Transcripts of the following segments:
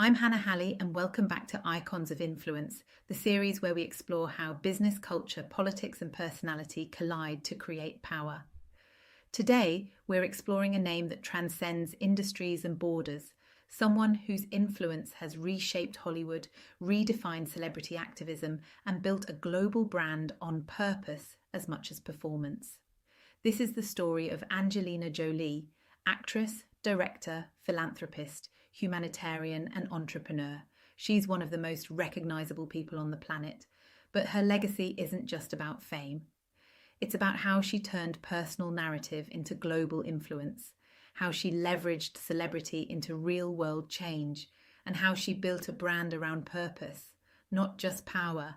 I'm Hannah Hally, and welcome back to Icons of Influence, the series where we explore how business, culture, politics, and personality collide to create power. Today, we're exploring a name that transcends industries and borders, someone whose influence has reshaped Hollywood, redefined celebrity activism, and built a global brand on purpose as much as performance. This is the story of Angelina Jolie, actress, director, philanthropist, humanitarian, and entrepreneur. She's one of the most recognisable people on the planet, but her legacy isn't just about fame. It's about how she turned personal narrative into global influence, how she leveraged celebrity into real-world change, and how she built a brand around purpose, not just power.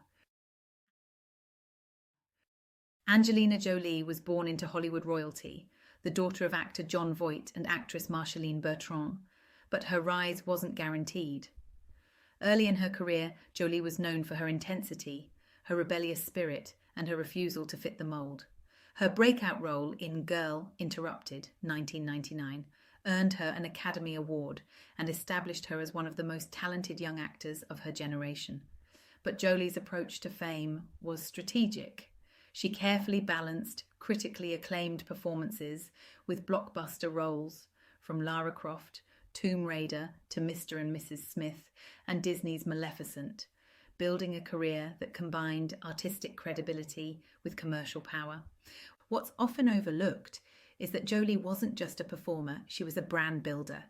Angelina Jolie was born into Hollywood royalty, the daughter of actor Jon Voight and actress Marceline Bertrand, but her rise wasn't guaranteed. Early in her career, Jolie was known for her intensity, her rebellious spirit, and her refusal to fit the mould. Her breakout role in Girl, Interrupted, 1999, earned her an Academy Award and established her as one of the most talented young actors of her generation. But Jolie's approach to fame was strategic. She carefully balanced critically acclaimed performances with blockbuster roles, from Lara Croft, Tomb Raider to Mr. and Mrs. Smith, and Disney's Maleficent, building a career that combined artistic credibility with commercial power. What's often overlooked is that Jolie wasn't just a performer, she was a brand builder.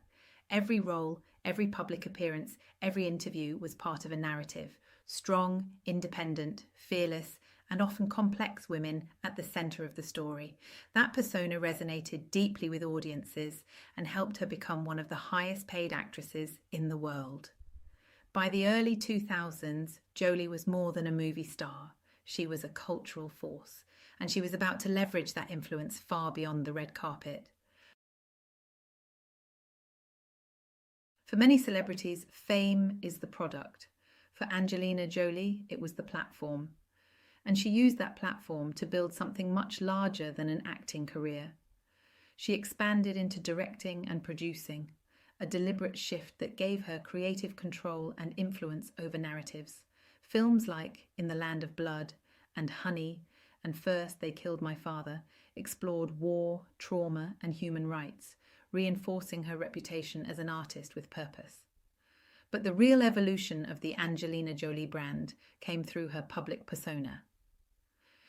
Every role, every public appearance, every interview was part of a narrative. Strong, independent, fearless, and often complex women at the centre of the story. That persona resonated deeply with audiences and helped her become one of the highest paid actresses in the world. By the early 2000s, Jolie was more than a movie star. She was a cultural force, and she was about to leverage that influence far beyond the red carpet. For many celebrities, fame is the product. For Angelina Jolie, it was the platform. And she used that platform to build something much larger than an acting career. She expanded into directing and producing, a deliberate shift that gave her creative control and influence over narratives. Films like In the Land of Blood and Honey and First They Killed My Father explored war, trauma, and human rights, reinforcing her reputation as an artist with purpose. But the real evolution of the Angelina Jolie brand came through her public persona.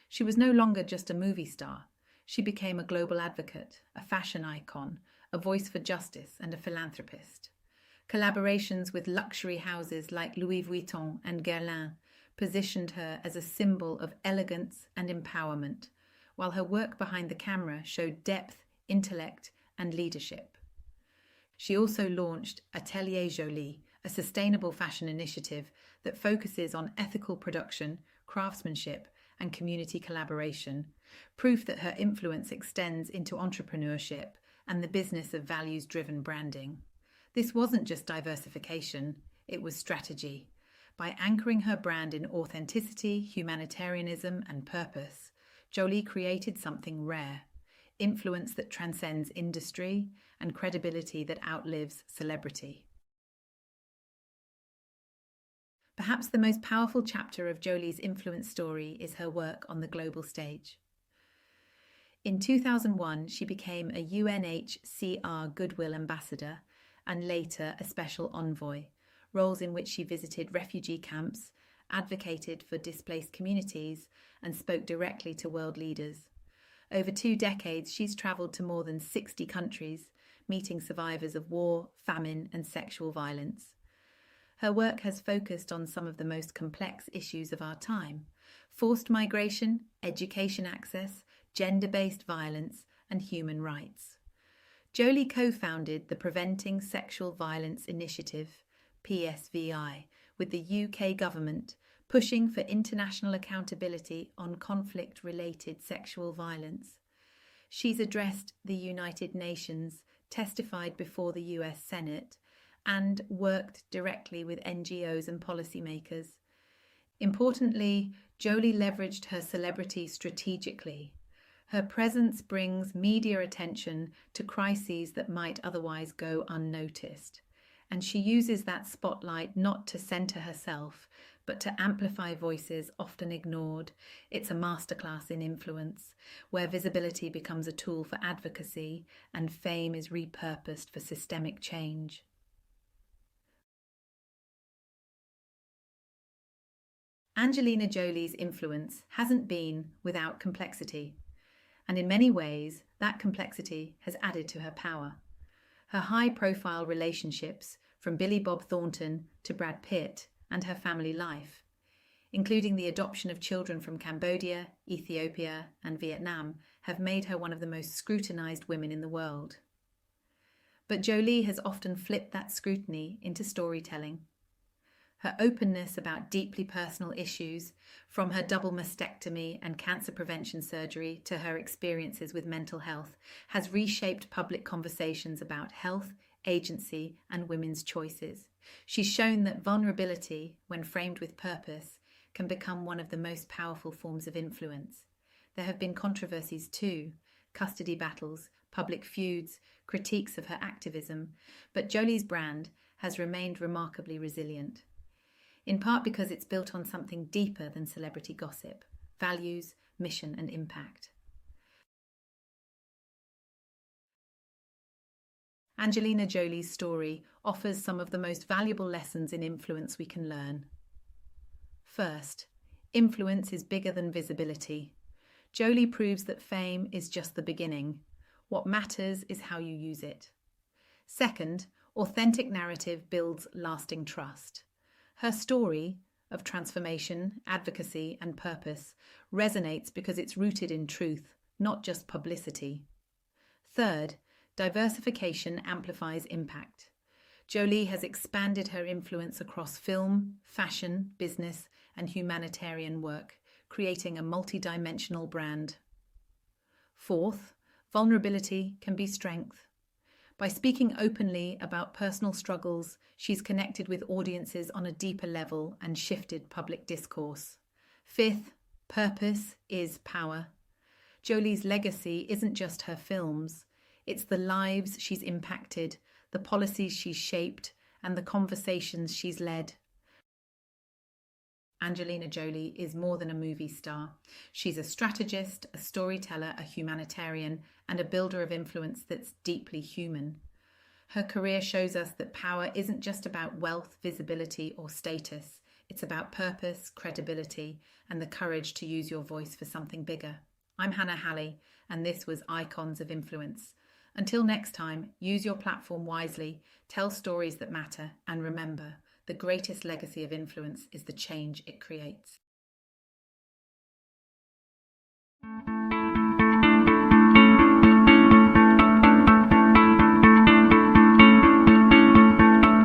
She was no longer just a movie star. She became a global advocate, a fashion icon, a voice for justice, and a philanthropist. Collaborations with luxury houses like Louis Vuitton and Guerlain positioned her as a symbol of elegance and empowerment, while her work behind the camera showed depth, intellect, and leadership. She also launched Atelier Jolie, a sustainable fashion initiative that focuses on ethical production, craftsmanship, and community collaboration, proof that her influence extends into entrepreneurship and the business of values-driven branding. This wasn't just diversification, it was strategy. By anchoring her brand in authenticity, humanitarianism, and purpose, Jolie created something rare, influence that transcends industry and credibility that outlives celebrity. Perhaps the most powerful chapter of Jolie's influence story is her work on the global stage. In 2001, she became a UNHCR Goodwill Ambassador and later a Special Envoy, roles in which she visited refugee camps, advocated for displaced communities, and spoke directly to world leaders. Over 2 decades, she's travelled to more than 60 countries, meeting survivors of war, famine, and sexual violence. Her work has focused on some of the most complex issues of our time: forced migration, education access, gender-based violence, and human rights. Jolie co-founded the Preventing Sexual Violence Initiative, PSVI, with the UK government, pushing for international accountability on conflict-related sexual violence. She's addressed the United Nations, testified before the US Senate, and worked directly with NGOs and policymakers. Importantly, Jolie leveraged her celebrity strategically. Her presence brings media attention to crises that might otherwise go unnoticed. And she uses that spotlight not to center herself, but to amplify voices often ignored. It's a masterclass in influence, where visibility becomes a tool for advocacy and fame is repurposed for systemic change. Angelina Jolie's influence hasn't been without complexity, and in many ways, that complexity has added to her power. Her high-profile relationships, from Billy Bob Thornton to Brad Pitt, and her family life, including the adoption of children from Cambodia, Ethiopia, and Vietnam, have made her one of the most scrutinized women in the world. But Jolie has often flipped that scrutiny into storytelling. Her openness about deeply personal issues, from her double mastectomy and cancer prevention surgery to her experiences with mental health, has reshaped public conversations about health, agency, and women's choices. She's shown that vulnerability, when framed with purpose, can become one of the most powerful forms of influence. There have been controversies too, custody battles, public feuds, critiques of her activism, but Jolie's brand has remained remarkably resilient, in part because it's built on something deeper than celebrity gossip: values, mission, and impact. Angelina Jolie's story offers some of the most valuable lessons in influence we can learn. First, influence is bigger than visibility. Jolie proves that fame is just the beginning. What matters is how you use it. Second, authentic narrative builds lasting trust. Her story of transformation, advocacy, and purpose resonates because it's rooted in truth, not just publicity. Third, diversification amplifies impact. Jolie has expanded her influence across film, fashion, business, and humanitarian work, creating a multi-dimensional brand. Fourth, vulnerability can be strength. By speaking openly about personal struggles, she's connected with audiences on a deeper level and shifted public discourse. Fifth, purpose is power. Jolie's legacy isn't just her films. It's the lives she's impacted, the policies she's shaped, and the conversations she's led. Angelina Jolie is more than a movie star. She's a strategist, a storyteller, a humanitarian, and a builder of influence that's deeply human. Her career shows us that power isn't just about wealth, visibility, or status. It's about purpose, credibility, and the courage to use your voice for something bigger. I'm Hannah Hally, and this was Icons of Influence. Until next time, use your platform wisely, tell stories that matter, and remember, the greatest legacy of influence is the change it creates.